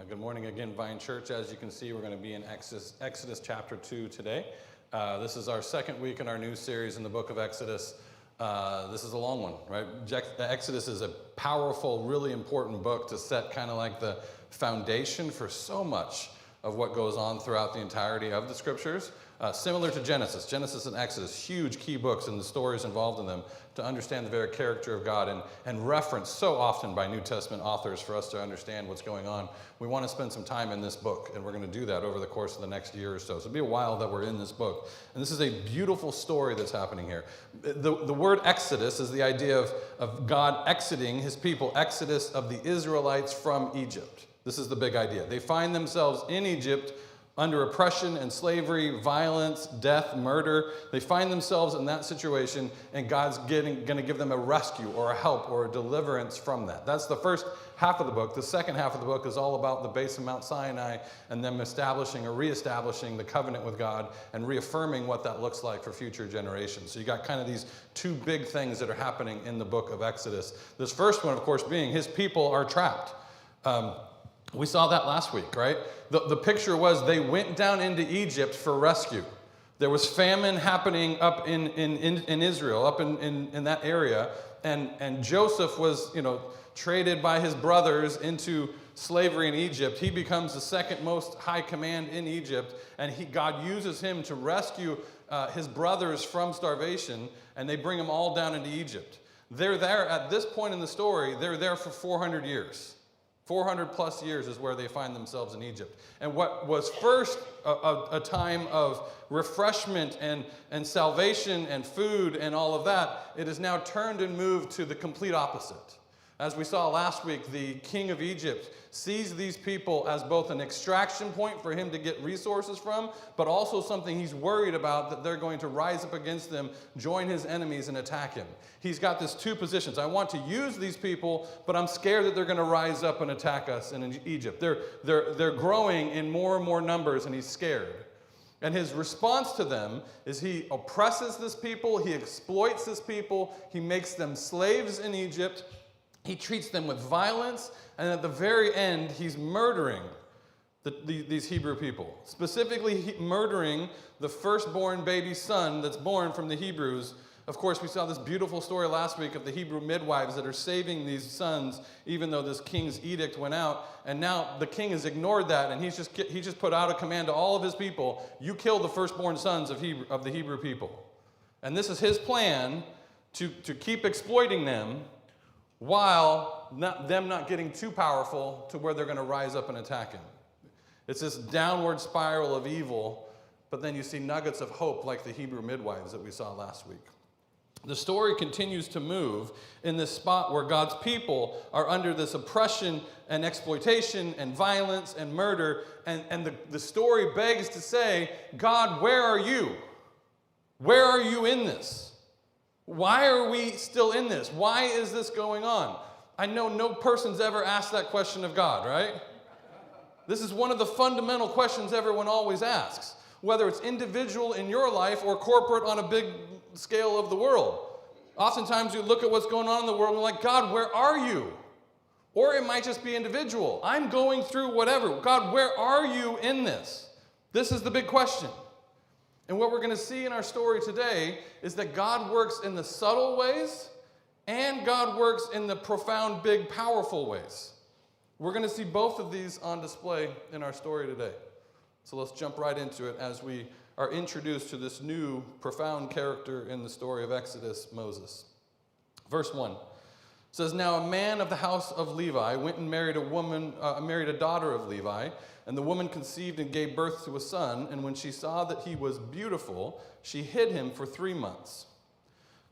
Good morning again, Vine Church. As you can see, we're going to be in Exodus chapter 2 today. This is our second week in our new series in the book of Exodus. This is a long one, right? Exodus is a powerful, really important book to set kind of like the foundation for so much of what goes on throughout the entirety of the scriptures. Similar to Genesis. Genesis and Exodus, huge key books and the stories involved in them to understand the very character of God and referenced so often by New Testament authors for us to understand what's going on. We want to spend some time in this book, and we're going to do that over the course of the next year or so. So it'll be a while that we're in this book. And this is a beautiful story that's happening here. The word Exodus is the idea of God exiting his people, exodus of the Israelites from Egypt. This is the big idea. They find themselves in Egypt under oppression and slavery, violence, death, murder. They find themselves in that situation, and God's going to give them a rescue or a help or a deliverance from that. That's the first half of the book. The second half of the book is all about the base of Mount Sinai and them establishing or reestablishing the covenant with God and reaffirming what that looks like for future generations. So you got kind of these two big things that are happening in the book of Exodus. This first one, of course, being his people are trapped. We saw that last week, right? The picture was they went down into Egypt for rescue. There was famine happening up in Israel, up in that area, and Joseph was, traded by his brothers into slavery in Egypt. He becomes the second most high command in Egypt, and God uses him to rescue his brothers from starvation, and they bring them all down into Egypt. They're there at this point in the story. They're there for 400 years. 400 plus years is where they find themselves in Egypt. And what was first a time of refreshment and salvation and food and all of that, it is now turned and moved to the complete opposite. As we saw last week, the king of Egypt sees these people as both an extraction point for him to get resources from, but also something he's worried about that they're going to rise up against them, join his enemies, and attack him. He's got these two positions. I want to use these people, but I'm scared that they're going to rise up and attack us in Egypt. They're growing in more and more numbers, and he's scared. And his response to them is he oppresses this people, he exploits this people, he makes them slaves in Egypt, he treats them with violence, and at the very end, he's murdering these Hebrew people. Specifically, murdering the firstborn baby son that's born from the Hebrews. Of course, we saw this beautiful story last week of the Hebrew midwives that are saving these sons, even though this king's edict went out. And now the king has ignored that, and he just put out a command to all of his people, you kill the firstborn sons of the Hebrew people. And this is his plan to keep exploiting them, while them not getting too powerful to where they're going to rise up and attack him. It's this downward spiral of evil, but then you see nuggets of hope like the Hebrew midwives that we saw last week. The story continues to move in this spot where God's people are under this oppression and exploitation and violence and murder, and the story begs to say, God, where are you? Where are you in this? Why are we still in this? Why is this going on? I know no person's ever asked that question of God, right? This is one of the fundamental questions everyone always asks, whether it's individual in your life or corporate on a big scale of the world. Oftentimes you look at what's going on in the world and you're like, God, where are you? Or it might just be individual. I'm going through whatever. God, where are you in this? This is the big question. And what we're going to see in our story today is that God works in the subtle ways and God works in the profound, big, powerful ways. We're going to see both of these on display in our story today. So let's jump right into it as we are introduced to this new, profound character in the story of Exodus, Moses. Verse 1 says, Now a man of the house of Levi went and married a daughter of Levi, and the woman conceived and gave birth to a son, and when she saw that he was beautiful, she hid him for 3 months.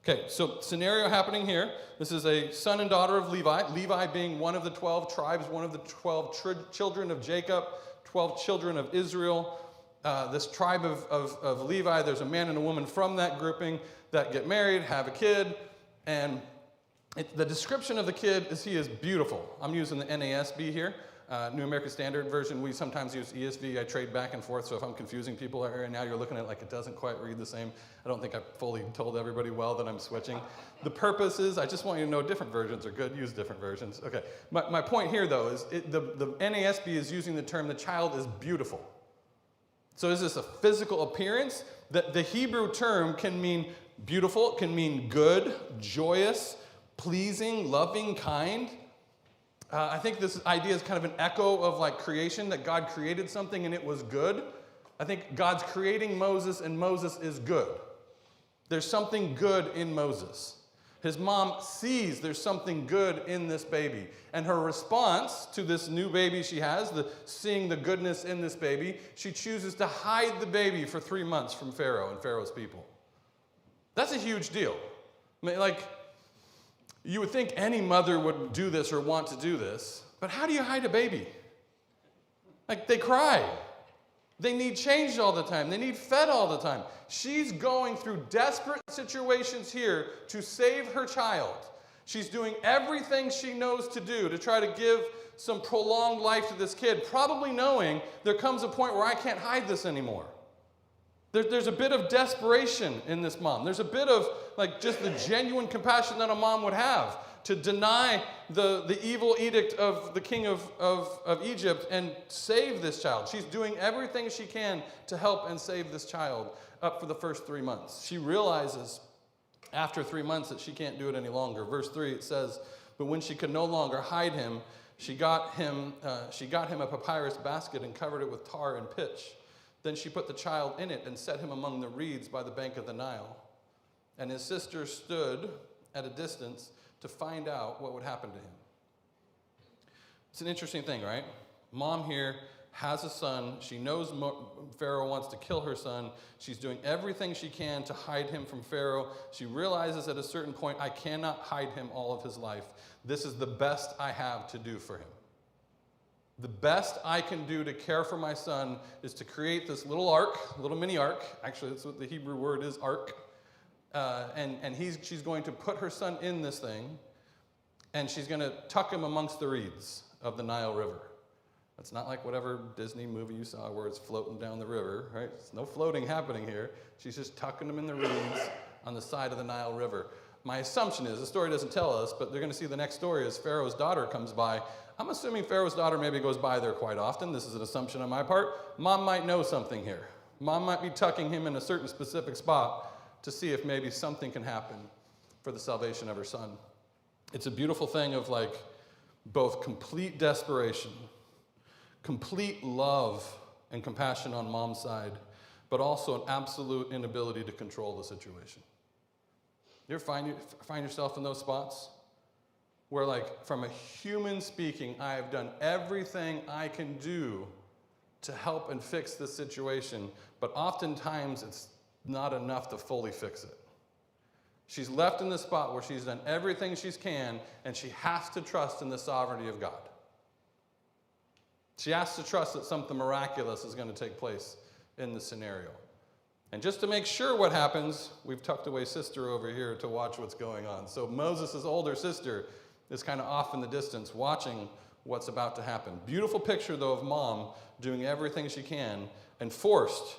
Okay, so scenario happening here. This is a son and daughter of Levi, Levi being one of the 12 tribes, one of the 12 children of Jacob, 12 children of Israel. This tribe of Levi, there's a man and a woman from that grouping that get married, have a kid, and the description of the kid is he is beautiful. I'm using the NASB here. New American Standard Version, we sometimes use ESV. I trade back and forth, so if I'm confusing people right now, you're looking at it like it doesn't quite read the same. I don't think I fully told everybody well that I'm switching. The purpose is, I just want you to know different versions are good. Use different versions. Okay. My point here, though, is the NASB is using the term the child is beautiful. So is this a physical appearance? The Hebrew term can mean beautiful, it can mean good, joyous, pleasing, loving, kind. I think this idea is kind of an echo of like creation, that God created something and it was good. I think God's creating Moses and Moses is good. There's something good in Moses. His mom sees there's something good in this baby. And her response to this new baby she has, seeing the goodness in this baby, she chooses to hide the baby for 3 months from Pharaoh and Pharaoh's people. That's a huge deal. I mean, like, you would think any mother would do this or want to do this, but how do you hide a baby? Like, they cry. They need changed all the time. They need fed all the time. She's going through desperate situations here to save her child. She's doing everything she knows to do to try to give some prolonged life to this kid, probably knowing there comes a point where I can't hide this anymore. There's a bit of desperation in this mom. There's a bit of like just the genuine compassion that a mom would have to deny the evil edict of the king of Egypt and save this child. She's doing everything she can to help and save this child up for the first 3 months. She realizes after 3 months that she can't do it any longer. Verse 3, it says, "But when she could no longer hide him, she got him a papyrus basket and covered it with tar and pitch. Then she put the child in it and set him among the reeds by the bank of the Nile. And his sister stood at a distance to find out what would happen to him." It's an interesting thing, right? Mom here has a son. She knows Pharaoh wants to kill her son. She's doing everything she can to hide him from Pharaoh. She realizes at a certain point, I cannot hide him all of his life. This is the best I have to do for him. The best I can do to care for my son is to create this little ark, little mini ark. Actually, that's what the Hebrew word is, ark. She's going to put her son in this thing, and she's going to tuck him amongst the reeds of the Nile River. It's not like whatever Disney movie you saw where it's floating down the river, right? There's no floating happening here. She's just tucking him in the reeds on the side of the Nile River. My assumption is, the story doesn't tell us, but they're going to see the next story as Pharaoh's daughter comes by. I'm assuming Pharaoh's daughter maybe goes by there quite often. This is an assumption on my part. Mom might know something here. Mom might be tucking him in a certain specific spot to see if maybe something can happen for the salvation of her son. It's a beautiful thing of like both complete desperation, complete love and compassion on mom's side, but also an absolute inability to control the situation. You ever find yourself in those spots where, like, from a human speaking, I have done everything I can do to help and fix this situation, but oftentimes it's not enough to fully fix it. She's left in this spot where she's done everything she can, and she has to trust in the sovereignty of God. She has to trust that something miraculous is going to take place in the scenario. And just to make sure what happens, we've tucked away sister over here to watch what's going on. So Moses' older sister is kind of off in the distance watching what's about to happen. Beautiful picture, though, of mom doing everything she can and forced,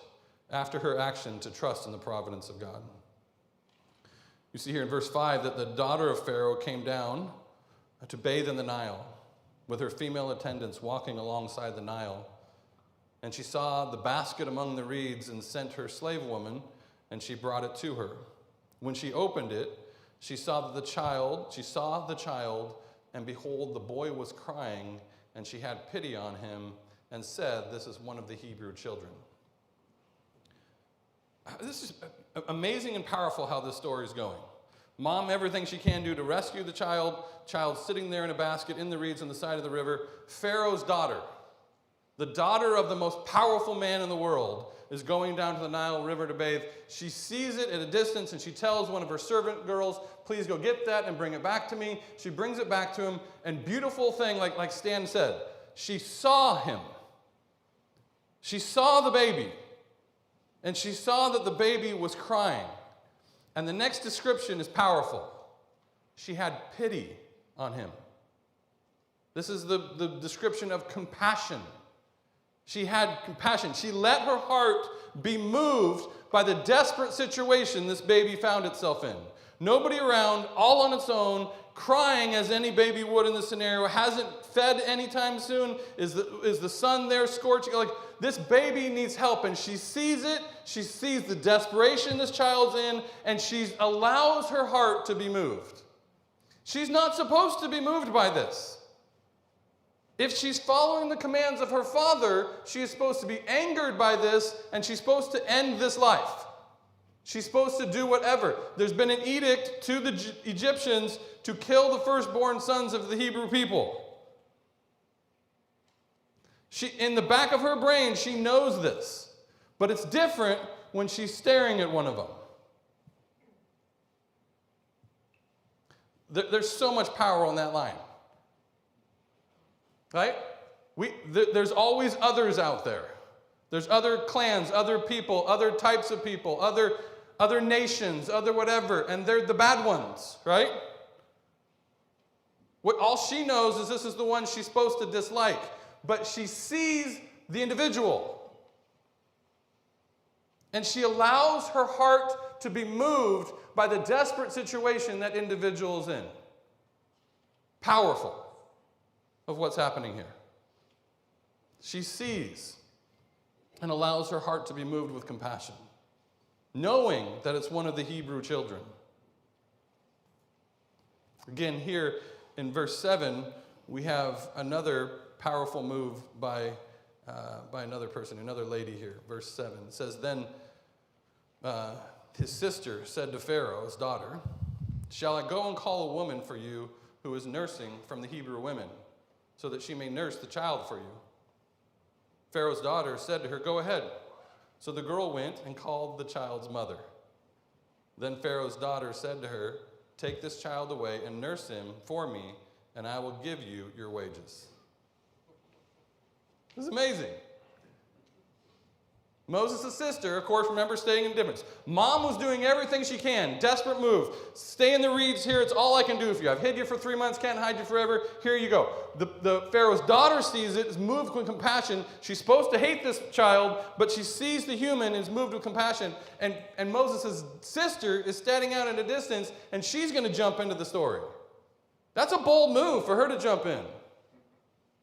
after her action, to trust in the providence of God. You see here in verse 5 that the daughter of Pharaoh came down to bathe in the Nile with her female attendants walking alongside the Nile. And she saw the basket among the reeds and sent her slave woman, and she brought it to her. When she opened it, she saw the child, and behold, the boy was crying, and she had pity on him and said, "This is one of the Hebrew children." This is amazing and powerful how this story is going. Mom, everything she can do to rescue the child sitting there in a basket in the reeds on the side of the river. Pharaoh's daughter, the daughter of the most powerful man in the world, is going down to the Nile River to bathe. She sees it at a distance, and she tells one of her servant girls, "Please go get that and bring it back to me." She brings it back to him, and beautiful thing, like Stan said, she saw him. She saw the baby, and she saw that the baby was crying. And the next description is powerful. She had pity on him. This is the description of compassion. She had compassion. She let her heart be moved by the desperate situation this baby found itself in. Nobody around, all on its own, crying as any baby would in this scenario, hasn't fed anytime soon. Is the sun there scorching? Like, this baby needs help, and she sees it. She sees the desperation this child's in, and she allows her heart to be moved. She's not supposed to be moved by this. If she's following the commands of her father, she is supposed to be angered by this, and she's supposed to end this life. She's supposed to do whatever. There's been an edict to the Egyptians to kill the firstborn sons of the Hebrew people. In the back of her brain, she knows this. But it's different when she's staring at one of them. There's so much power on that line. Right? There's always others out there. There's other clans, other people, other types of people, other nations, other whatever, and they're the bad ones, right? All she knows is this is the one she's supposed to dislike, but she sees the individual. And she allows her heart to be moved by the desperate situation that individual is in. Powerful of what's happening here. She sees and allows her heart to be moved with compassion, knowing that it's one of the Hebrew children. Again, here in verse 7, we have another powerful move by another person, another lady here. Verse 7 it says, Then his sister said to Pharaoh, his daughter, Shall I go and call a woman for you who is nursing from the Hebrew women, so that she may nurse the child for you? Pharaoh's daughter said to her, Go ahead. So the girl went and called the child's mother. Then Pharaoh's daughter said to her, Take this child away and nurse him for me, and I will give you your wages. This is amazing. Moses' sister, of course, remember, staying in difference. Mom was doing everything she can. Desperate move. Stay in the reeds here. It's all I can do for you. I've hid you for 3 months. Can't hide you forever. Here you go. The Pharaoh's daughter sees it, is moved with compassion. She's supposed to hate this child, but she sees the human and is moved with compassion. And Moses' sister is standing out in the distance, and she's going to jump into the story. That's a bold move for her to jump in.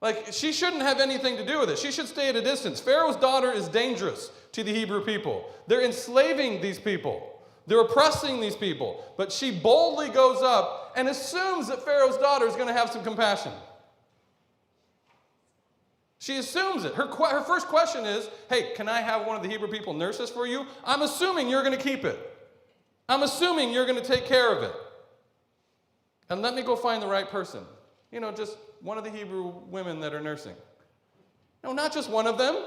Like, she shouldn't have anything to do with it. She should stay at a distance. Pharaoh's daughter is dangerous to the Hebrew people. They're enslaving these people. They're oppressing these people. But she boldly goes up and assumes that Pharaoh's daughter is going to have some compassion. She assumes it. Her first question is, hey, can I have one of the Hebrew people nurse this for you? I'm assuming you're going to keep it. I'm assuming you're going to take care of it. And let me go find the right person. Just one of the Hebrew women that are nursing. No, not just one of them.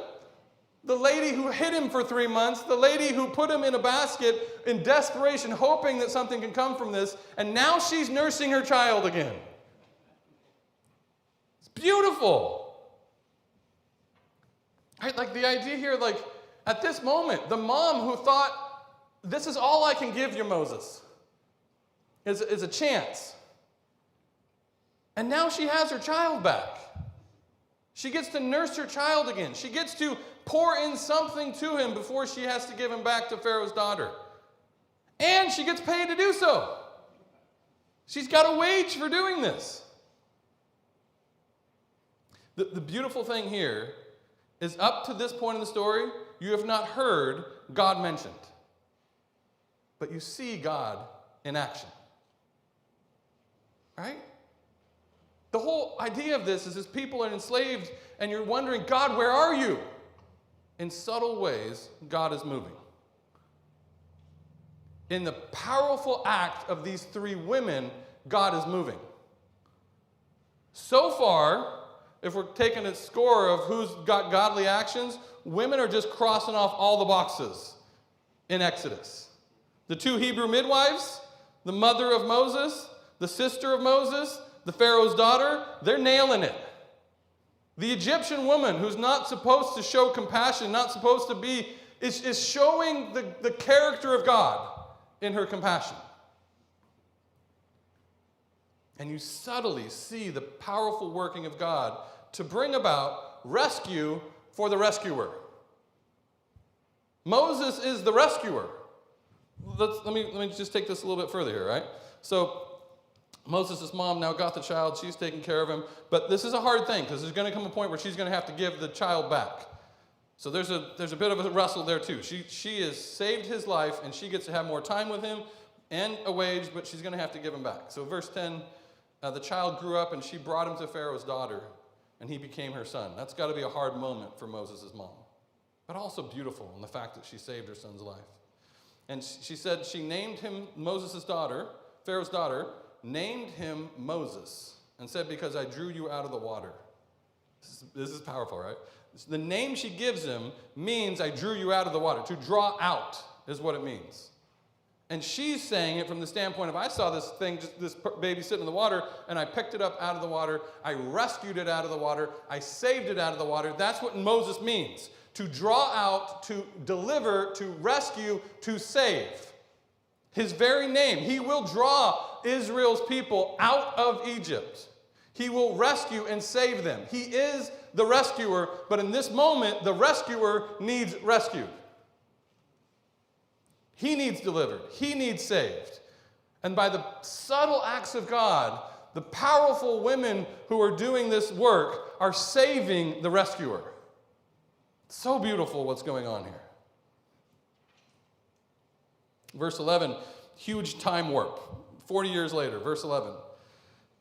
The lady who hid him for 3 months, the lady who put him in a basket in desperation, hoping that something can come from this, and now she's nursing her child again. It's beautiful. Right? Like, the idea here, like, at this moment, the mom who thought, this is all I can give you, Moses, is a chance. And now she has her child back. She gets to nurse her child again. She gets to pour in something to him before she has to give him back to Pharaoh's daughter. And she gets paid to do so. She's got a wage for doing this. The beautiful thing here is, up to this point in the story, you have not heard God mentioned. But you see God in action. Right? The whole idea of this is people are enslaved and you're wondering, God, where are you? In subtle ways, God is moving. In the powerful act of these 3 women, God is moving. So far, if we're taking a score of who's got godly actions, women are just crossing off all the boxes in Exodus. The 2 Hebrew midwives, the mother of Moses, the sister of Moses, the Pharaoh's daughter, they're nailing it. The Egyptian woman who's not supposed to show compassion, not supposed to be, is showing the character of God in her compassion. And you subtly see the powerful working of God to bring about rescue for the rescuer. Moses is the rescuer. Let me just take this a little bit further here, right? So Moses' mom now got the child. She's taking care of him. But this is a hard thing because there's going to come a point where she's going to have to give the child back. So there's a bit of a wrestle there too. She has saved his life, and she gets to have more time with him and a wage, but she's going to have to give him back. So verse 10, the child grew up, and she brought him to Pharaoh's daughter, and he became her son. That's got to be a hard moment for Moses' mom, but also beautiful in the fact that she saved her son's life. And she said she named him Moses' daughter, Pharaoh's daughter, named him Moses, and said, because I drew you out of the water. This is powerful, right? The name she gives him means I drew you out of the water. To draw out is what it means. And she's saying it from the standpoint of, I saw this thing, this baby sitting in the water, and I picked it up out of the water. I rescued it out of the water. I saved it out of the water. That's what Moses means. To draw out, to deliver, to rescue, to save. His very name. He will draw Israel's people out of Egypt. He will rescue and save them. He is the rescuer, but in this moment, the rescuer needs rescued. He needs delivered. He needs saved. And by the subtle acts of God, the powerful women who are doing this work are saving the rescuer. It's so beautiful what's going on here. Verse 11, huge time warp. 40 years later, verse 11.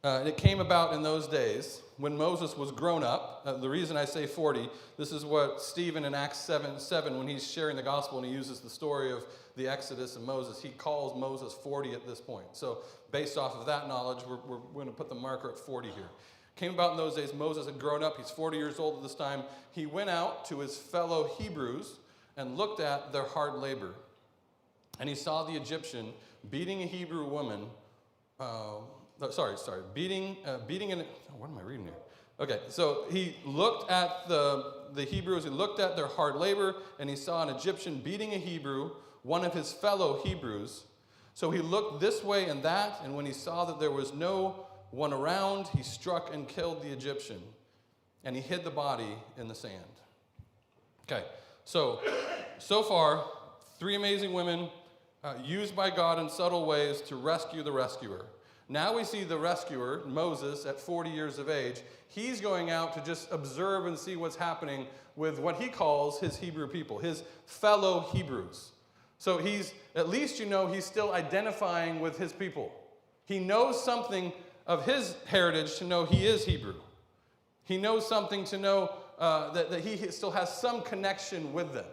And it came about in those days when Moses was grown up. The reason I say 40, this is what Stephen in Acts 7, when he's sharing the gospel and he uses the story of the Exodus and Moses, he calls Moses 40 at this point. So based off of that knowledge, we're going to put the marker at 40 here. Came about in those days, Moses had grown up. He's 40 years old at this time. He went out to his fellow Hebrews and looked at their hard labor. And he saw the Egyptian beating a Hebrew woman. Beating an. What am I reading here? Okay, so he looked at the Hebrews. He looked at their hard labor, and he saw an Egyptian beating a Hebrew, one of his fellow Hebrews. So he looked this way and that, and when he saw that there was no one around, he struck and killed the Egyptian, and he hid the body in the sand. Okay, so far, 3 amazing women used by God in subtle ways to rescue the rescuer. Now we see the rescuer, Moses, at 40 years of age. He's going out to just observe and see what's happening with what he calls his Hebrew people, his fellow Hebrews. So he's still identifying with his people. He knows something of his heritage to know he is Hebrew. He knows something to know that he still has some connection with them.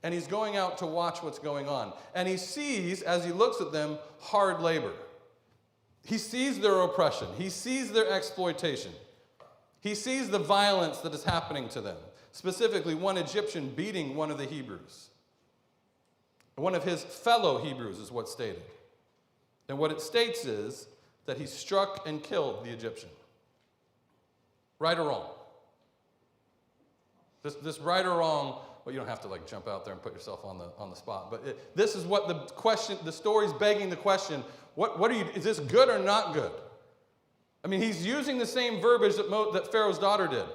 And he's going out to watch what's going on. And he sees, as he looks at them, hard labor. He sees their oppression. He sees their exploitation. He sees the violence that is happening to them. Specifically, one Egyptian beating one of the Hebrews. One of his fellow Hebrews is what's stated. And what it states is that he struck and killed the Egyptian. Right or wrong? This right or wrong, well, you don't have to jump out there and put yourself on the spot. But this is what the story's begging the question. Is this good or not good? I mean, he's using the same verbiage that Pharaoh's daughter did.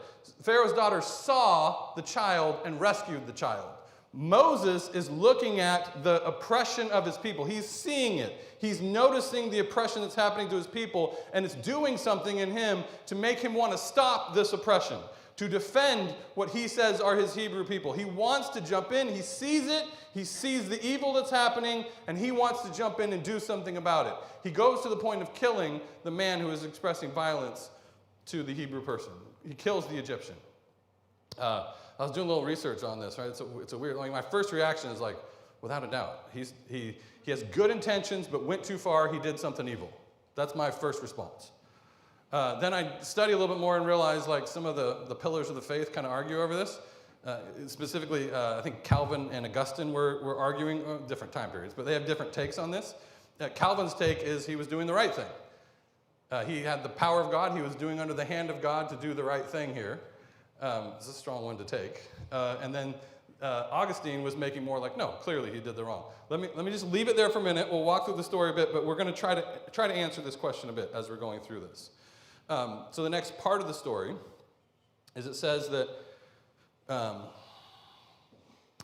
Pharaoh's daughter saw the child and rescued the child. Moses is looking at the oppression of his people. He's seeing it. He's noticing the oppression that's happening to his people, and it's doing something in him to make him want to stop this oppression, to defend what he says are his Hebrew people. He wants to jump in. He sees it. He sees the evil that's happening, and he wants to jump in and do something about it. He goes to the point of killing the man who is expressing violence to the Hebrew person. He kills the Egyptian. I was doing a little research on this, right? It's a weird, my first reaction is without a doubt, he has good intentions, but went too far, he did something evil. That's my first response. Then I study a little bit more and realize some of the pillars of the faith kind of argue over this. Specifically, I think Calvin and Augustine were arguing, different time periods, but they have different takes on this. Calvin's take is he was doing the right thing. He had the power of God. He was doing under the hand of God to do the right thing here. It's a strong one to take. And then Augustine was making more like, no, clearly he did the wrong. Let me just leave it there for a minute. We'll walk through the story a bit, but we're going to try to answer this question a bit as we're going through this. So the next part of the story is it says that,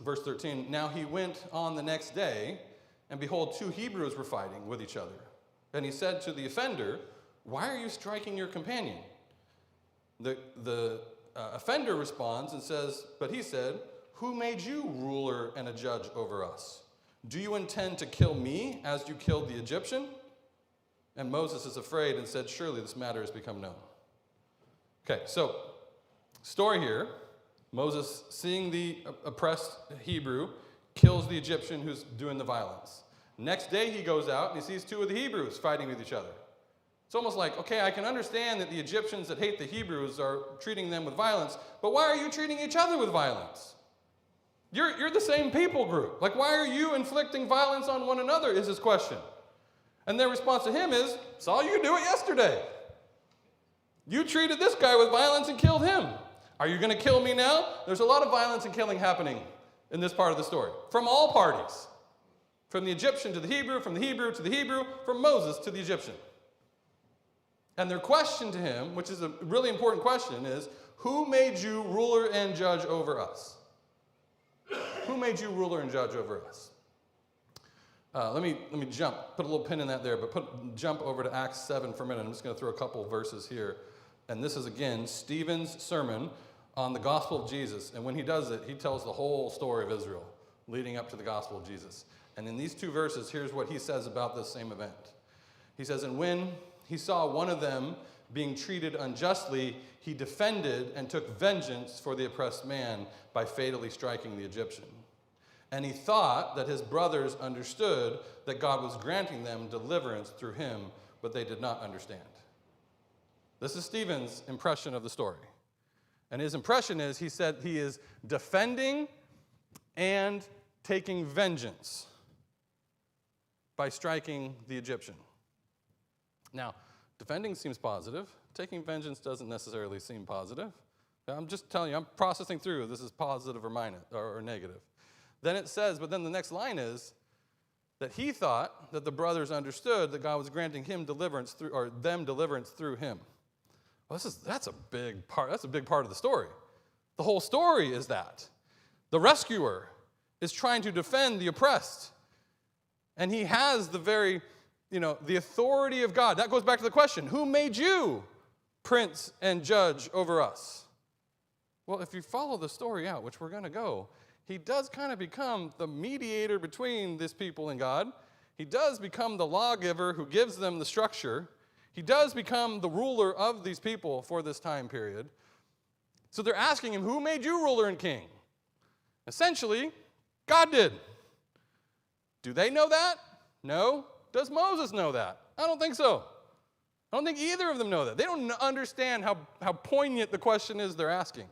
verse 13, now he went on the next day, and behold, 2 Hebrews were fighting with each other. And he said to the offender, why are you striking your companion? The offender responds and says, but he said, who made you ruler and a judge over us? Do you intend to kill me as you killed the Egyptian? And Moses is afraid and said, surely this matter has become known. Okay, so story here, Moses, seeing the oppressed Hebrew, kills the Egyptian who's doing the violence. Next day he goes out and he sees 2 of the Hebrews fighting with each other. It's almost like, okay, I can understand that the Egyptians that hate the Hebrews are treating them with violence, but why are you treating each other with violence? You're the same people group. Like, why are you inflicting violence on one another is his question. And their response to him is, saw you do it yesterday. You treated this guy with violence and killed him. Are you going to kill me now? There's a lot of violence and killing happening in this part of the story. From all parties. From the Egyptian to the Hebrew, from the Hebrew to the Hebrew, from Moses to the Egyptian. And their question to him, which is a really important question, is, who made you ruler and judge over us? Who made you ruler and judge over us? Let me jump, put a little pin in that there, but jump over to Acts 7 for a minute. I'm just going to throw a couple of verses here. And this is, again, Stephen's sermon on the gospel of Jesus. And when he does it, he tells the whole story of Israel leading up to the gospel of Jesus. And in these 2 verses, here's what he says about this same event. He says, and when he saw one of them being treated unjustly, he defended and took vengeance for the oppressed man by fatally striking the Egyptian. And he thought that his brothers understood that God was granting them deliverance through him, but they did not understand. This is Stephen's impression of the story. And his impression is, he said he is defending and taking vengeance by striking the Egyptian. Now, defending seems positive. Taking vengeance doesn't necessarily seem positive. I'm just telling you, I'm processing through. This is positive or minus or negative. Then it says, but then the next line is that he thought that the brothers understood that God was granting him deliverance through, or them deliverance through him. Well, that's a big part. That's a big part of the story. The whole story is that the rescuer is trying to defend the oppressed, and he has the very, the authority of God. That goes back to the question: who made you prince and judge over us? Well, if you follow the story out, which we're going to go, he does kind of become the mediator between this people and God. He does become the lawgiver who gives them the structure. He does become the ruler of these people for this time period. So they're asking him, who made you ruler and king? Essentially, God did. Do they know that? No. Does Moses know that? I don't think so. I don't think either of them know that. They don't understand how poignant the question is they're asking.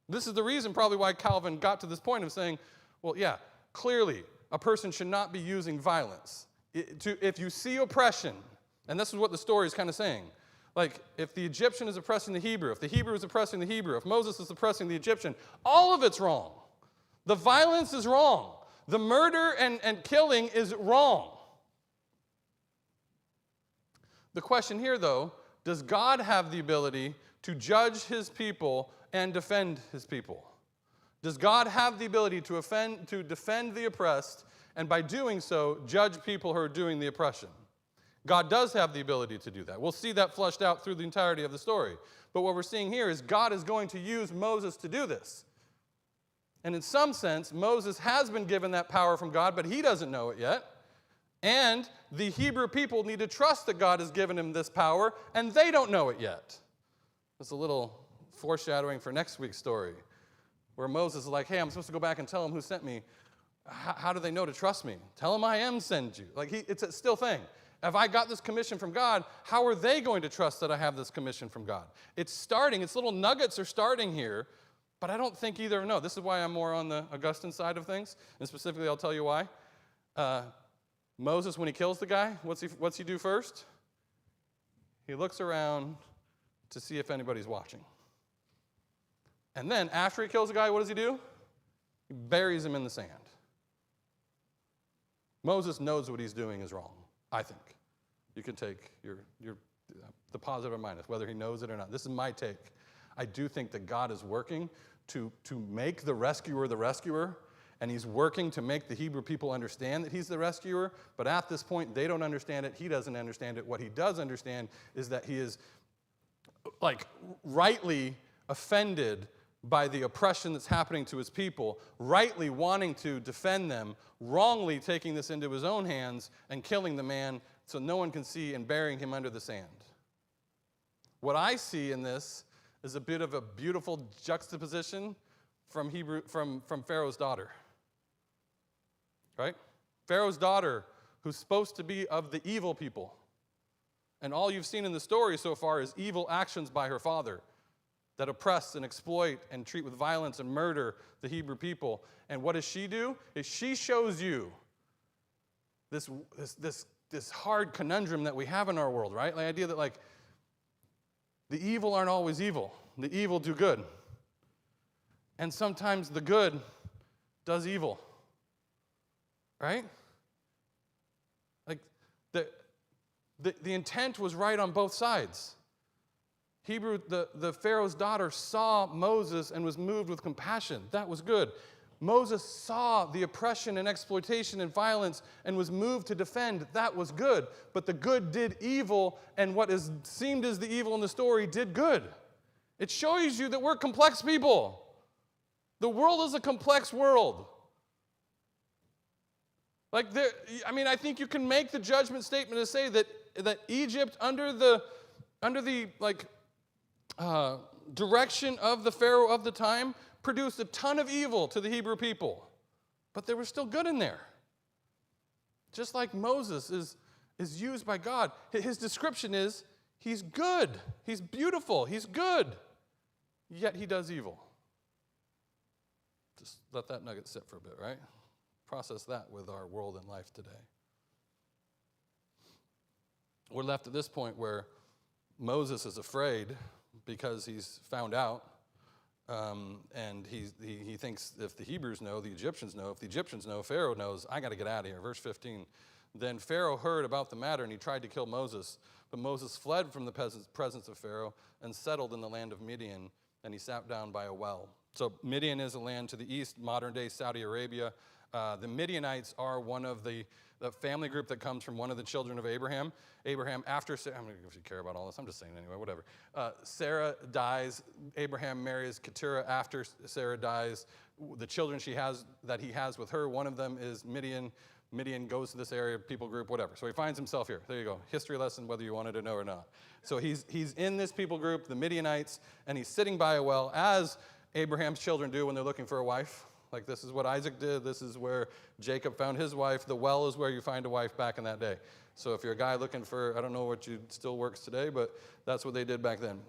This is the reason probably why Calvin got to this point of saying, well, yeah, clearly a person should not be using violence. If you see oppression, and this is what the story is kind of saying, like if the Egyptian is oppressing the Hebrew, if the Hebrew is oppressing the Hebrew, if Moses is oppressing the Egyptian, all of it's wrong. The violence is wrong. The murder and killing is wrong. The question here, though, does God have the ability to judge his people and defend his people? Does God have the ability to defend the oppressed, and by doing so, judge people who are doing the oppression? God does have the ability to do that. We'll see that fleshed out through the entirety of the story. But what we're seeing here is God is going to use Moses to do this. And in some sense, Moses has been given that power from God, but he doesn't know it yet. And the Hebrew people need to trust that God has given him this power, and they don't know it yet. That's a little foreshadowing for next week's story, where Moses is like, hey, I'm supposed to go back and tell them who sent me. How do they know to trust me? Tell them I am sent you. It's a still thing. If I got this commission from God, how are they going to trust that I have this commission from God? It's little nuggets are starting here, but I don't think either know. This is why I'm more on the Augustine side of things, and specifically I'll tell you why. Moses, when he kills the guy, what's he do first? He looks around to see if anybody's watching. And then after he kills the guy, what does he do? He buries him in the sand. Moses knows what he's doing is wrong, I think. You can take the positive or minus, whether he knows it or not. This is my take. I do think that God is working to make the rescuer, and he's working to make the Hebrew people understand that he's the rescuer, but at this point, they don't understand it. He doesn't understand it. What he does understand is that he is, rightly offended by the oppression that's happening to his people, rightly wanting to defend them, wrongly taking this into his own hands and killing the man so no one can see and burying him under the sand. What I see in this is a bit of a beautiful juxtaposition from Pharaoh's daughter. Right? Pharaoh's daughter, who's supposed to be of the evil people. And all you've seen in the story so far is evil actions by her father that oppress and exploit and treat with violence and murder the Hebrew people. And what does she do? Is she shows you this hard conundrum that we have in our world, right? The idea that the evil aren't always evil. The evil do good. And sometimes the good does evil. Right? The intent was right on both sides. The Pharaoh's daughter saw Moses and was moved with compassion. That was good. Moses saw the oppression and exploitation and violence and was moved to defend. That was good. But the good did evil, and what seemed as the evil in the story did good. It shows you that we're complex people. The world is a complex world. I think you can make the judgment statement to say that Egypt, under the direction of the Pharaoh of the time, produced a ton of evil to the Hebrew people. But there was still good in there. Just like Moses is used by God. His description is, he's good, he's beautiful, he's good, yet he does evil. Just let that nugget sit for a bit, right? Process that with our world and life today. We're left at this point where Moses is afraid because he's found out, and he thinks if the Hebrews know, the Egyptians know. If the Egyptians know, Pharaoh knows. I got to get out of here. Verse 15. Then Pharaoh heard about the matter, and he tried to kill Moses. But Moses fled from the presence of Pharaoh and settled in the land of Midian, and he sat down by a well. So Midian is a land to the east, modern-day Saudi Arabia. The Midianites are one of the family group that comes from one of the children of Abraham. Abraham, after Sarah, I don't know if you care about all this, I'm just saying anyway, whatever. Sarah dies. Abraham marries Keturah after Sarah dies. The children he has with her, one of them is Midian. Midian goes to this area, people group, whatever. So he finds himself here. There you go. History lesson, whether you wanted to know or not. So he's in this people group, the Midianites, and he's sitting by a well, as Abraham's children do when they're looking for a wife. This is what Isaac did. This is where Jacob found his wife. The well is where you find a wife back in that day. So if you're a guy looking for, I don't know what still works today, but that's what they did back then.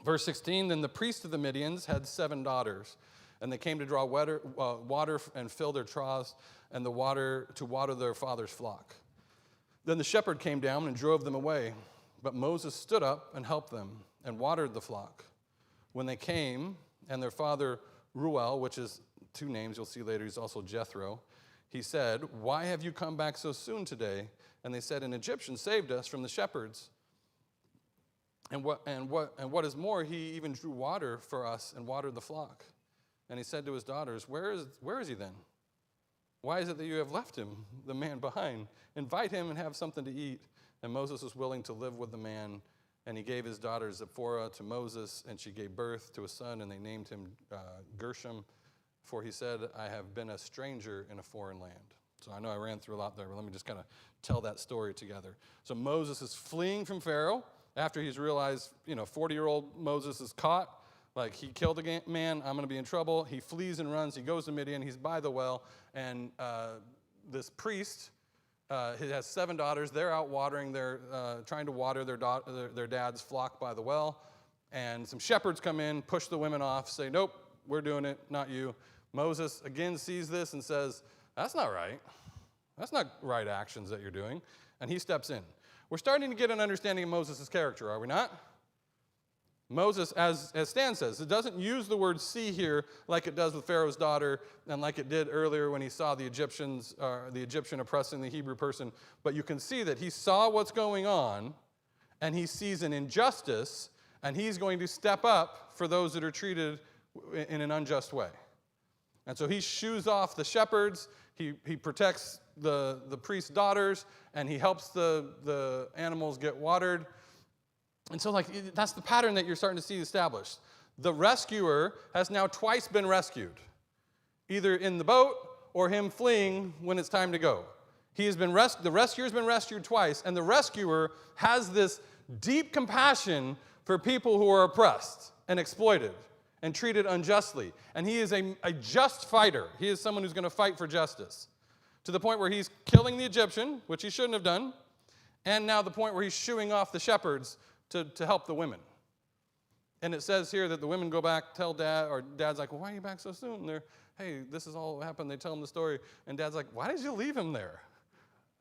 Verse 16, then the priest of the Midians had 7 daughters, and they came to draw water and fill their troughs and to water their father's flock. Then the shepherd came down and drove them away, but Moses stood up and helped them and watered the flock. When they came, and their father Ruel, which is 2 names, you'll see later, he's also Jethro. He said, why have you come back so soon today? And they said, an Egyptian saved us from the shepherds. And what is more, he even drew water for us and watered the flock. And he said to his daughters, where is he then? Why is it that you have left him, the man, behind? Invite him and have something to eat. And Moses was willing to live with the man. And he gave his daughter Zipporah to Moses, and she gave birth to a son, and they named him Gershom, for he said, I have been a stranger in a foreign land. So I know I ran through a lot there, but let me just kind of tell that story together. So Moses is fleeing from Pharaoh after he's realized, 40-year-old Moses is caught. He killed a man, I'm going to be in trouble. He flees and runs. He goes to Midian. He's by the well, and this priest, he has 7 daughters. They're out watering. They're trying to water their dad's flock by the well. And some shepherds come in, push the women off, say, nope, we're doing it, not you. Moses again sees this and says, that's not right. That's not right actions that you're doing. And he steps in. We're starting to get an understanding of Moses' character, are we not? Moses, as Stan says, it doesn't use the word see here like it does with Pharaoh's daughter and like it did earlier when he saw the Egyptian oppressing the Hebrew person. But you can see that he saw what's going on, and he sees an injustice, and he's going to step up for those that are treated in an unjust way. And so he shoos off the shepherds, he protects the priest's daughters, and he helps the animals get watered. And so, that's the pattern that you're starting to see established. The rescuer has now twice been rescued, either in the boat or him fleeing when it's time to go. The rescuer's been rescued twice, and the rescuer has this deep compassion for people who are oppressed and exploited and treated unjustly. And he is a just fighter. He is someone who's going to fight for justice, to the point where he's killing the Egyptian, which he shouldn't have done, and now the point where he's shooing off the shepherds to help the women. And it says here that the women go back, tell Dad, or Dad's like, well, why are you back so soon? And they're, hey, this is all what happened. They tell him the story. And Dad's like, why did you leave him there?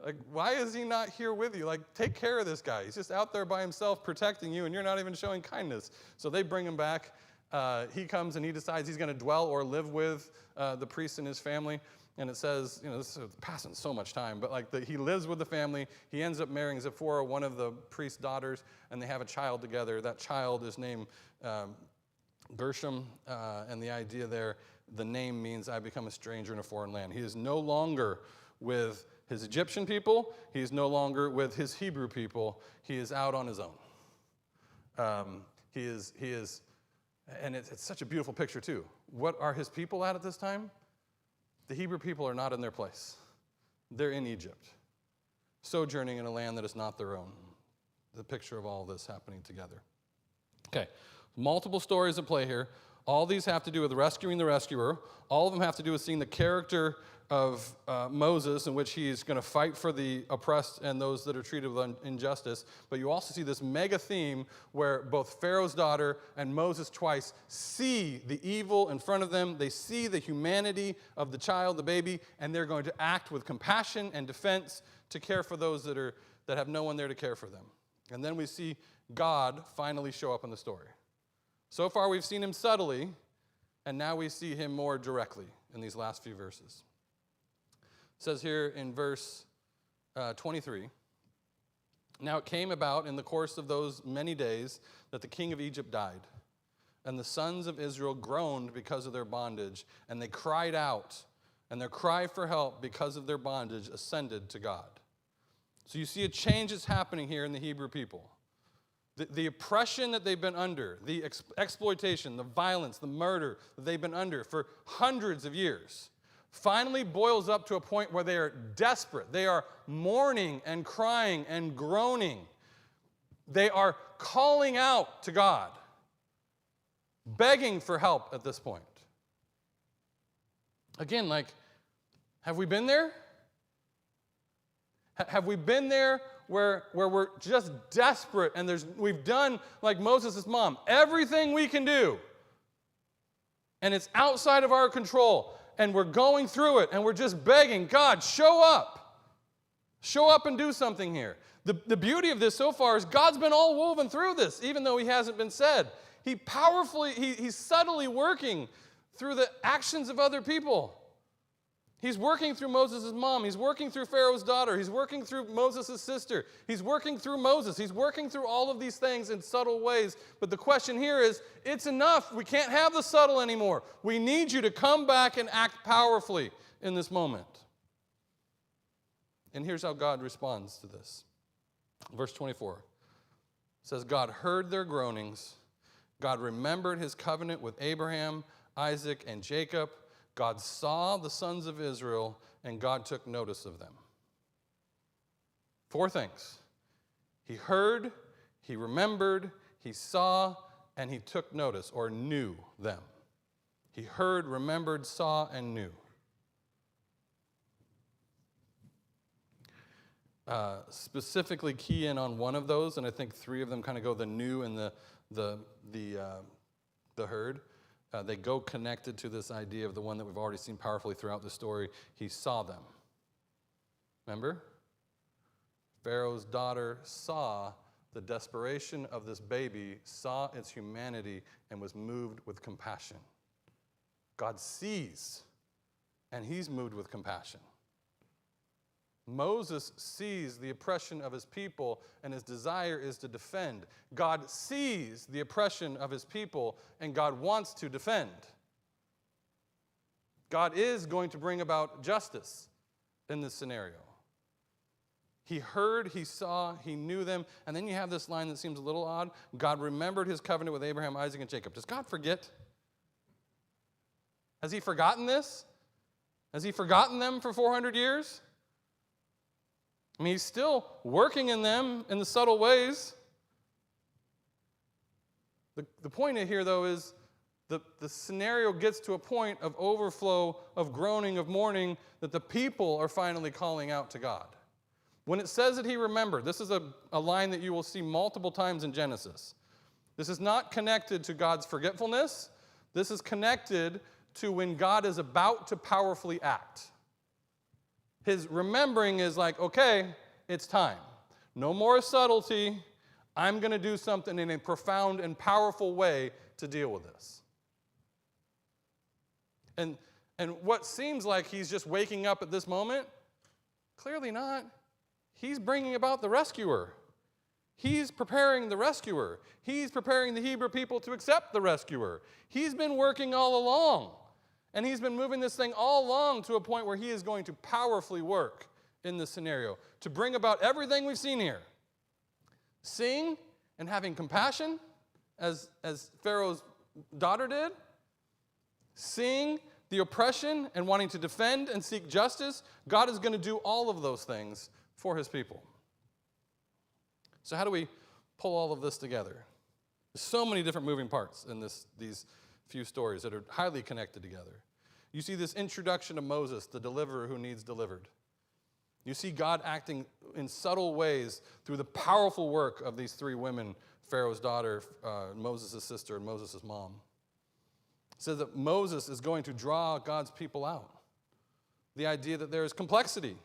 Like, why is he not here with you? Like, take care of this guy. He's just out there by himself protecting you, and you're not even showing kindness. So they bring him back. He comes and he decides he's going to dwell or live with the priest and his family. And it says, this is passing so much time, but he lives with the family. He ends up marrying Zipporah, one of the priest's daughters, and they have a child together. That child is named Gershom, and the idea there, the name means I become a stranger in a foreign land. He is no longer with his Egyptian people. He is no longer with his Hebrew people. He is out on his own. He is, and it's such a beautiful picture too. What are his people at this time? The Hebrew people are not in their place. They're in Egypt, sojourning in a land that is not their own. The picture of all this happening together. Okay, multiple stories at play here. All these have to do with rescuing the rescuer. All of them have to do with seeing the character of Moses, in which he's going to fight for the oppressed and those that are treated with injustice. But you also see this mega theme where both Pharaoh's daughter and Moses twice see the evil in front of them. They see the humanity of the child, the baby, and they're going to act with compassion and defense to care for those that have no one there to care for them. And then we see God finally show up in the story. So far we've seen him subtly, and now we see him more directly in these last few verses. It says here in verse 23, now it came about in the course of those many days that the king of Egypt died, and the sons of Israel groaned because of their bondage, and they cried out, and their cry for help because of their bondage ascended to God. So you see a change is happening here in the Hebrew people. The oppression that they've been under, the exploitation, the violence, the murder that they've been under for hundreds of years, finally boils up to a point where they are desperate. They are mourning and crying and groaning. They are calling out to God, begging for help at this point. Again, have we been there? Have we been there where we're just desperate and we've done, like Moses' mom, everything we can do, and it's outside of our control, and we're going through it, and we're just begging, God, show up. Show up and do something here. The beauty of this so far is God's been all woven through this, even though he hasn't been said. He's subtly working through the actions of other people. He's working through Moses' mom. He's working through Pharaoh's daughter. He's working through Moses' sister. He's working through Moses. He's working through all of these things in subtle ways. But the question here is, it's enough. We can't have the subtle anymore. We need you to come back and act powerfully in this moment. And here's how God responds to this. Verse 24 says, God heard their groanings. God remembered his covenant with Abraham, Isaac, and Jacob. God saw the sons of Israel, and God took notice of them. 4 things. He heard, he remembered, he saw, and he took notice, or knew them. He heard, remembered, saw, and knew. Specifically key in on one of those, and I think 3 of them kind of go the knew and the heard. They go connected to this idea of the one that we've already seen powerfully throughout the story. He saw them. Remember? Pharaoh's daughter saw the desperation of this baby, saw its humanity, and was moved with compassion. God sees, and he's moved with compassion. Moses sees the oppression of his people, and his desire is to defend. God sees the oppression of his people, and God wants to defend. God is going to bring about justice in this scenario. He heard, he saw, he knew them. And then you have this line that seems a little odd. God remembered his covenant with Abraham, Isaac, and Jacob. Does God forget? Has he forgotten this? Has he forgotten them for 400 years? I mean, he's still working in them in the subtle ways. The point here, though, is the scenario gets to a point of overflow, of groaning, of mourning, that the people are finally calling out to God. When it says that he remembered, this is a line that you will see multiple times in Genesis. This is not connected to God's forgetfulness. This is connected to when God is about to powerfully act. His remembering is like, okay, it's time. No more subtlety. I'm going to do something in a profound and powerful way to deal with this. And what seems like he's just waking up at this moment, clearly not. He's bringing about the rescuer. He's preparing the rescuer. He's preparing the Hebrew people to accept the rescuer. He's been working all along. And he's been moving this thing all along to a point where he is going to powerfully work in this scenario to bring about everything we've seen here. Seeing and having compassion, as Pharaoh's daughter did. Seeing the oppression and wanting to defend and seek justice. God is going to do all of those things for his people. So how do we pull all of this together? There's so many different moving parts in these few stories that are highly connected together. You see this introduction of Moses, the deliverer who needs delivered. You see God acting in subtle ways through the powerful work of these three women, Pharaoh's daughter, Moses' sister, and Moses' mom. It says that Moses is going to draw God's people out. The idea that there is complexity.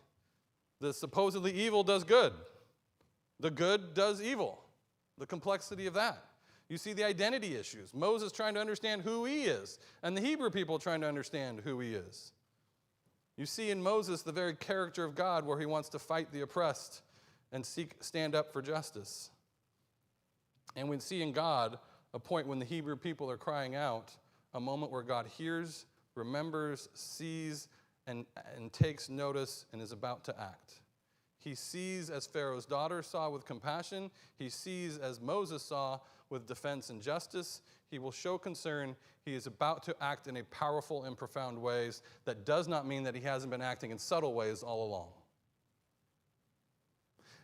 The supposedly evil does good. The good does evil. The complexity of that. You see the identity issues. Moses trying to understand who he is, and the Hebrew people trying to understand who he is. You see in Moses the very character of God where he wants to fight the oppressed and stand up for justice. And we see in God a point when the Hebrew people are crying out, a moment where God hears, remembers, sees, and takes notice and is about to act. He sees as Pharaoh's daughter saw with compassion. He sees as Moses saw with defense and justice. He will show concern. He is about to act in a powerful and profound ways. That does not mean that he hasn't been acting in subtle ways all along.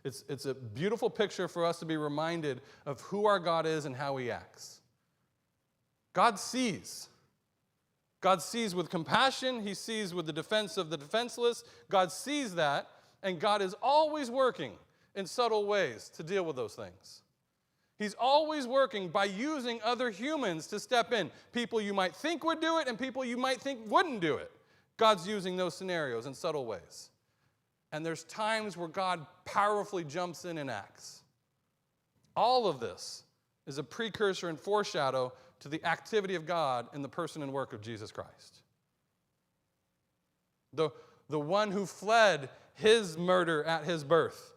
It's a beautiful picture for us to be reminded of who our God is and how he acts. God sees. God sees with compassion. He sees with the defense of the defenseless. God sees that, and God is always working in subtle ways to deal with those things. He's always working by using other humans to step in. People you might think would do it and people you might think wouldn't do it. God's using those scenarios in subtle ways. And there's times where God powerfully jumps in and acts. All of this is a precursor and foreshadow to the activity of God in the person and work of Jesus Christ. The one who fled his murder at his birth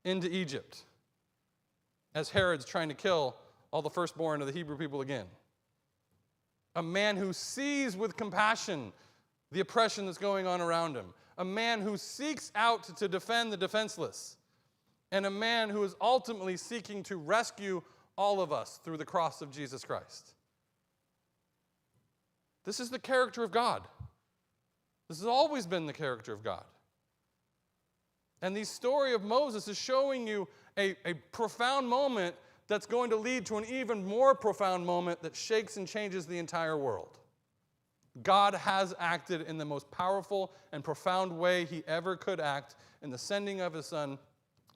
into Egypt as Herod's trying to kill all the firstborn of the Hebrew people again. A man who sees with compassion the oppression that's going on around him. A man who seeks out to defend the defenseless. And a man who is ultimately seeking to rescue all of us through the cross of Jesus Christ. This is the character of God. This has always been the character of God. And the story of Moses is showing you a profound moment that's going to lead to an even more profound moment that shakes and changes the entire world. God has acted in the most powerful and profound way he ever could act in the sending of his son,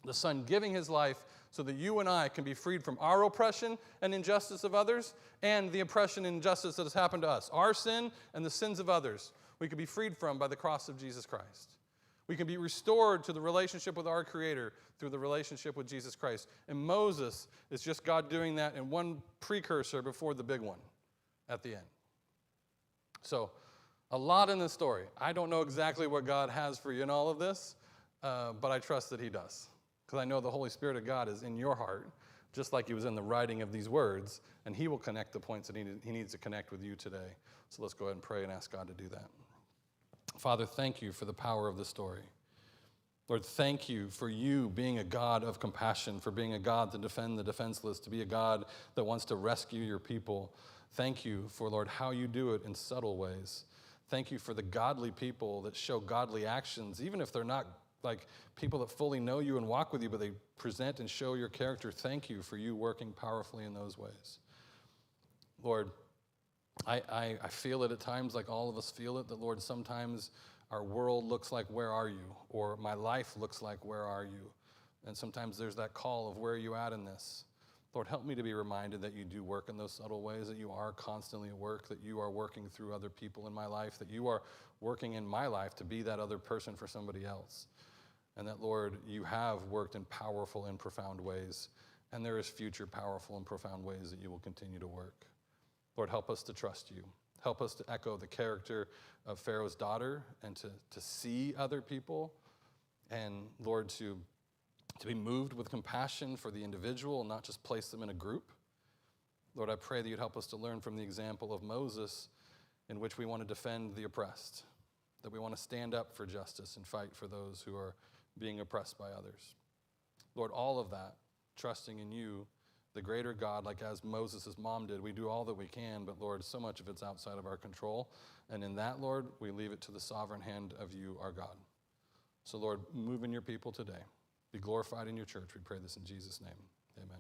the son giving his life so that you and I can be freed from our oppression and injustice of others and the oppression and injustice that has happened to us. Our sin and the sins of others we could be freed from by the cross of Jesus Christ. We can be restored to the relationship with our Creator through the relationship with Jesus Christ. And Moses is just God doing that in one precursor before the big one at the end. So, a lot in this story. I don't know exactly what God has for you in all of this, but I trust that He does. Because I know the Holy Spirit of God is in your heart, just like He was in the writing of these words, and He will connect the points that He needs to connect with you today. So let's go ahead and pray and ask God to do that. Father, thank you for the power of the story. Lord, thank you for you being a God of compassion, for being a God to defend the defenseless, to be a God that wants to rescue your people. Thank you for, Lord, how you do it in subtle ways. Thank you for the godly people that show godly actions, even if they're not like people that fully know you and walk with you, but they present and show your character. Thank you for you working powerfully in those ways. Lord, I feel it at times, like all of us feel it, that, Lord, sometimes our world looks like, where are you? Or my life looks like, where are you? And sometimes there's that call of, where are you at in this? Lord, help me to be reminded that you do work in those subtle ways, that you are constantly at work, that you are working through other people in my life, that you are working in my life to be that other person for somebody else. And that, Lord, you have worked in powerful and profound ways, and there is future powerful and profound ways that you will continue to work. Lord, help us to trust you. Help us to echo the character of Pharaoh's daughter and to see other people, and, Lord, to be moved with compassion for the individual and not just place them in a group. Lord, I pray that you'd help us to learn from the example of Moses, in which we want to defend the oppressed, that we want to stand up for justice and fight for those who are being oppressed by others. Lord, all of that, trusting in you, the greater God, like as Moses' mom did. We do all that we can, but, Lord, so much of it's outside of our control. And in that, Lord, we leave it to the sovereign hand of you, our God. So, Lord, move in your people today. Be glorified in your church. We pray this in Jesus' name. Amen.